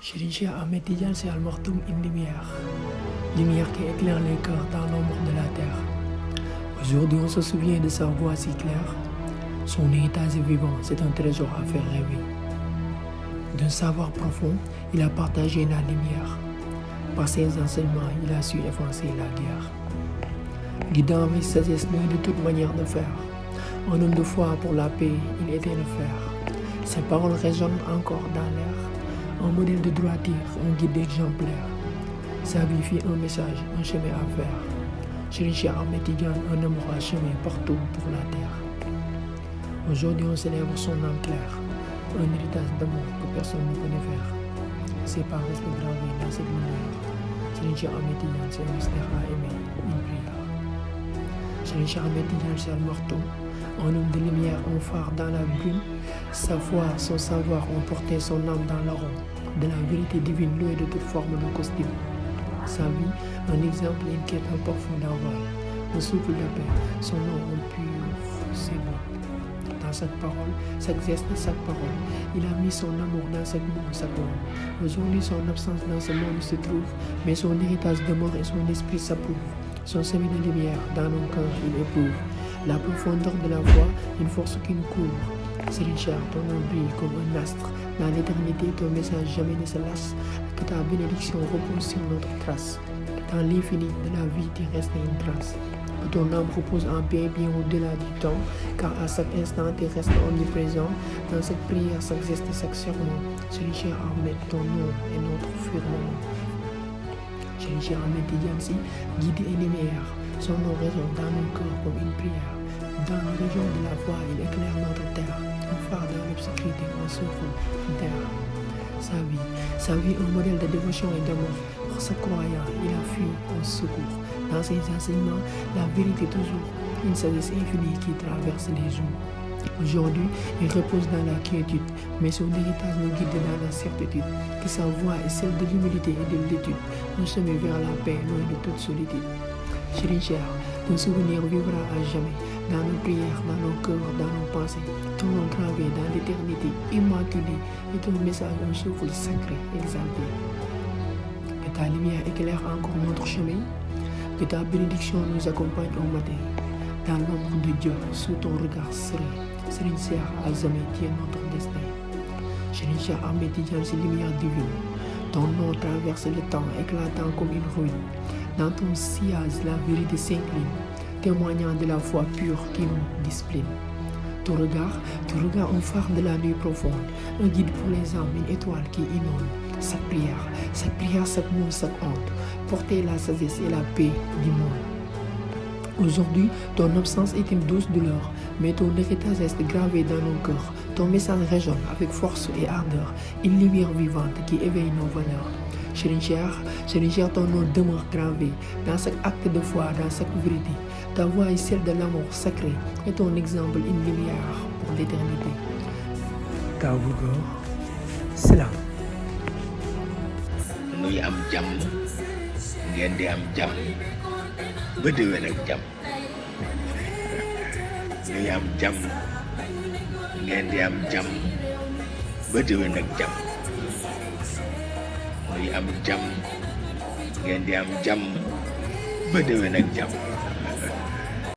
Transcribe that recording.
Serigne Cheikh Ahmed Tidiane Sy Al Maktoum, une lumière qui éclaire les cœurs dans l'ombre de la terre. Aujourd'hui, on se souvient de sa voix si claire. Son héritage est vivant, c'est un trésor à faire rêver. D'un savoir profond, il a partagé la lumière. Par ses enseignements, il a su effacer la guerre. Guidant avec sagesse de toute manière de faire. Un homme de foi pour la paix, il était le fer. Ses paroles résonnent encore dans l'air. Un modèle de droiture, un guide exemplaire. Sa vie fit un message, un chemin à faire. Serigne Cheikh Ahmed Tidiane, un amour à chemin partout pour la terre. Aujourd'hui, on célèbre son âme claire, un héritage d'amour que personne ne connaît faire. Ses paroles restent gravées dans cette lumière. Serigne Cheikh Ahmed Tidiane, c'est un mystère à aimer, une prière. Serigne Cheikh Ahmed Tidiane Sy Al Maktoum, un homme de lumière, un phare dans la brume. Sa foi, son savoir ont porté son âme dans l'arôme de la vérité divine, loin de toute forme de costume. Sa vie, un exemple, une quête, un parfum d'aval, un souffle de paix, son nom en pur, c'est beau. Dans chaque parole, chaque geste, chaque parole, il a mis son amour dans chaque mot, chaque parole. Aujourd'hui, son absence dans ce monde se trouve, mais son héritage demeure et son esprit s'approuve. Son semis de lumière, dans nos cœurs, il éprouve la profondeur de la foi, une force qui nous couvre. Serigne Cheikh, ton nom brille comme un astre. Dans l'éternité, ton message jamais ne se lasse. Que ta bénédiction repose sur notre trace. Dans l'infini de la vie, tu restes une trace. Que ton âme repose en paix bien au-delà du temps. Car à chaque instant, tu restes omniprésent. Dans cette prière, chaque geste, chaque serment. Serigne Cheikh Ahmed, ton nom est notre firmament. Serigne Cheikh Ahmed Tidiane Sy, guide et lumière. Son nom résonne dans nos cœurs comme une prière. Dans les régions de la foi, il éclaire notre terre. Un phare dans l'obscurité, un souffle d'air. Sa vie, un modèle de dévotion et d'amour. Pour ce croyant, il a fui en secours. Dans ses enseignements, la vérité toujours, une sagesse infinie qui traverse les jours. Aujourd'hui, il repose dans la quiétude, mais son héritage nous guide dans la certitude que sa voix est celle de l'humilité et de l'étude, un chemin vers la paix, loin de toute solitude. Serigne Cheikh, ton souvenir vivra à jamais, dans nos prières, dans nos cœurs, dans nos pensées. Ton nom gravé dans l'éternité, immaculé, et ton message un souffle sacré, exalté. Que ta lumière éclaire encore notre chemin, que ta bénédiction nous accompagne au matin. Dans l'ombre de Dieu, sous ton regard serré, Serigne Cheikh à jamais tient notre destin. Serigne Cheikh Ahmed Tidiane Sy, lumière divine. Ton nom traverse le temps, éclatant comme une ruine. Dans ton sillage, la vérité s'incline, témoignant de la foi pure qui nous discipline. Ton regard, un phare de la nuit profonde, un guide pour les âmes, une étoile qui inonde. Chaque prière, chaque mot, chaque honte, porter la sagesse et la paix du monde. Aujourd'hui, ton absence est une douce douleur, mais ton héritage reste gravé dans nos cœurs. Ton message résonne avec force et ardeur, une lumière vivante qui éveille nos valeurs. Serigne Cheikh, ton nom demeure gravé dans chaque acte de foi, dans chaque vérité. Ta voix est celle de l'amour sacré et ton exemple une lumière pour l'éternité. Kawugo, Salam. Nuy am jàmm ngeen di am jàmm ba déwén ak jàmm. Nuy am jàmm ngeen di am jàmm ba déwén ak jàmm. Nuy am jàmm ngeen di am jàmm ba déwén ak jàmm.